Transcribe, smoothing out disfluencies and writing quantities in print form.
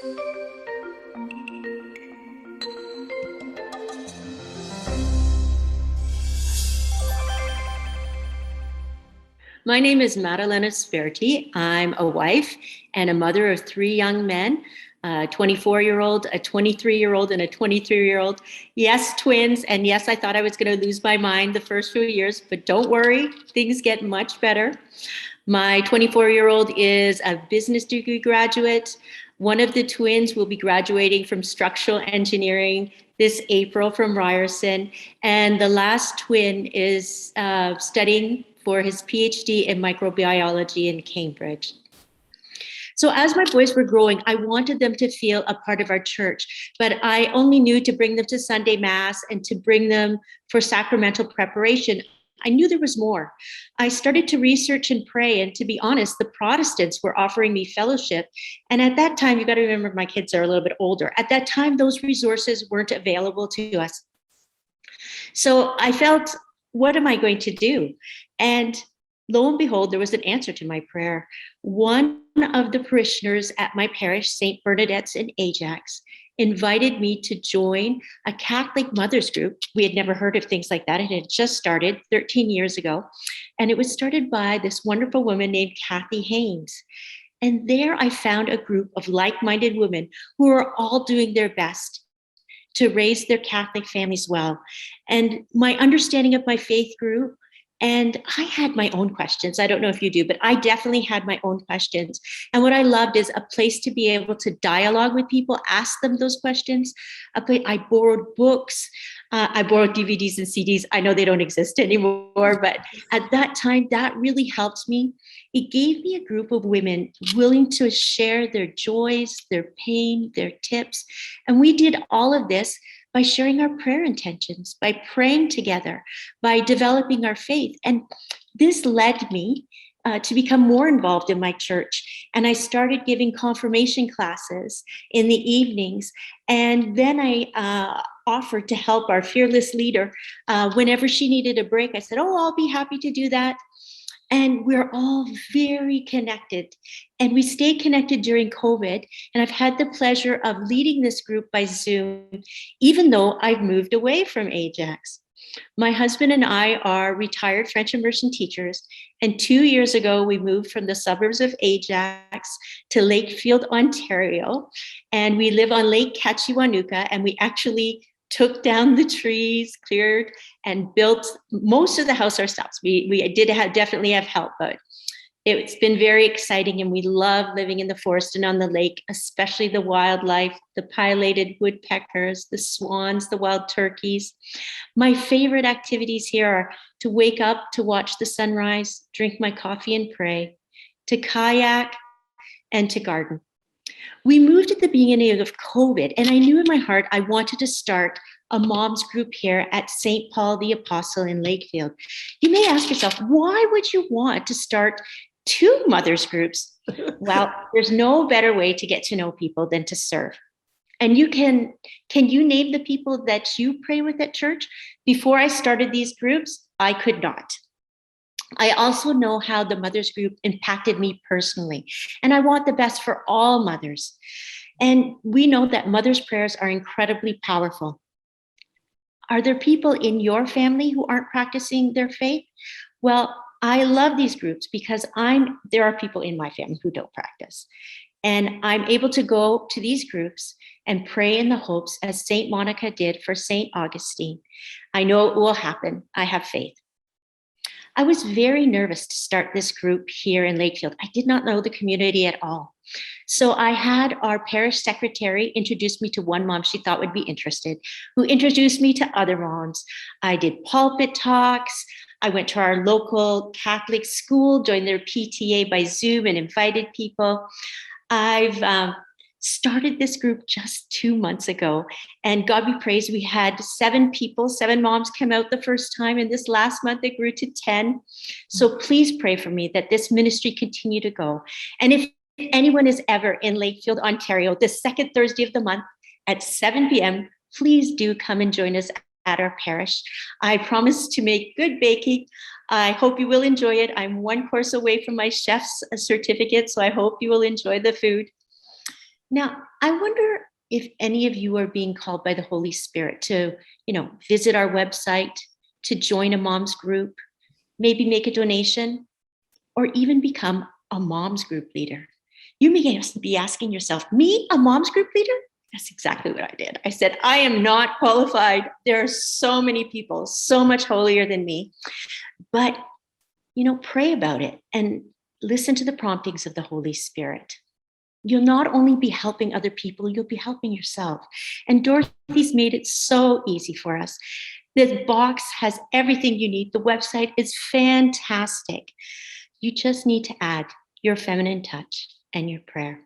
My name is Madalena. I'm a wife and a mother of three young men, a 24-year-old, a 23-year-old, and a 23-year-old. Yes, twins. And yes, I thought I was going to lose my mind the first few years, but don't worry, things get much better. My 24-year-old is a business degree graduate. One of the twins will be graduating from structural engineering this April from Ryerson. And the last twin is studying for his PhD in microbiology in Cambridge. So as my boys were growing, I wanted them to feel a part of our church, but I only knew to bring them to Sunday Mass and to bring them for sacramental preparation. I knew there was more. I started to research and pray, and to be honest, the Protestants were offering me fellowship. And at that time, you got to remember my kids are a little bit older. At that time, those resources weren't available to us. So I felt, what am I going to do? And lo and behold, there was an answer to my prayer. One of the parishioners at my parish, St. Bernadette's in Ajax, invited me to join a Catholic mothers group. We had never heard of things like that. It had just started 13 years ago. And it was started by this wonderful woman named Kathy Haynes. And there I found a group of like-minded women who are all doing their best to raise their Catholic families well. And my understanding of my faith grew. And I had my own questions. I don't know if you do, but I definitely had my own questions. And what I loved is a place to be able to dialogue with people, ask them those questions. I borrowed books. I borrowed DVDs and CDs. I know they don't exist anymore, but at that time, that really helped me. It gave me a group of women willing to share their joys, their pain, their tips. And we did all of this by sharing our prayer intentions, by praying together, by developing our faith. And this led me to become more involved in my church. And I started giving confirmation classes in the evenings. And then I offered to help our fearless leader whenever she needed a break. I said, oh, I'll be happy to do that. And we're all very connected. And we stayed connected during COVID. And I've had the pleasure of leading this group by Zoom, even though I've moved away from Ajax. My husband and I are retired French immersion teachers. And 2 years ago, we moved from the suburbs of Ajax to Lakefield, Ontario. And we live on Lake Kachiwanuka. And we actually took down the trees, cleared, and built most of the house ourselves. We did definitely have help, but it's been very exciting, and we love living in the forest and on the lake, especially the wildlife, the pileated woodpeckers, the swans, the wild turkeys. My favorite activities here are to wake up, to watch the sunrise, drink my coffee and pray, to kayak, and to garden. We moved at the beginning of COVID, and I knew in my heart I wanted to start a mom's group here at St. Paul the Apostle in Lakefield. You may ask yourself, why would you want to start two mothers groups? Well, there's no better way to get to know people than to serve. And can you name the people that you pray with at church? Before I started these groups, I could not. I also know how the mothers group impacted me personally, and I want the best for all mothers. And we know that mothers' prayers are incredibly powerful. Are there people in your family who aren't practicing their faith? Well, I love these groups because there are people in my family who don't practice. And I'm able to go to these groups and pray in the hopes, as St. Monica did for St. Augustine. I know it will happen. I have faith. I was very nervous to start this group here in Lakefield. I did not know the community at all. So I had our parish secretary introduce me to one mom she thought would be interested, who introduced me to other moms. I did pulpit talks. I went to our local Catholic school, joined their PTA by Zoom, and invited people. I've started this group just 2 months ago, and God be praised, we had 7 moms come out the first time, and this last month it grew to 10. So please pray for me that this ministry continue to go. And if anyone is ever in Lakefield, Ontario, the second Thursday of the month at 7 p.m., please do come and join us at our parish. I promise to make good baking. I hope you will enjoy it. I'm one course away from my chef's certificate, so I hope you will enjoy the food. Now, I wonder if any of you are being called by the Holy Spirit to, visit our website, to join a mom's group, maybe make a donation, or even become a mom's group leader. You may be asking yourself, me, a mom's group leader? That's exactly what I did. I said, I am not qualified. There are so many people, so much holier than me. But, pray about it and listen to the promptings of the Holy Spirit. You'll not only be helping other people, you'll be helping yourself. And Dorothy's made it so easy for us. This box has everything you need. The website is fantastic. You just need to add your feminine touch and your prayer.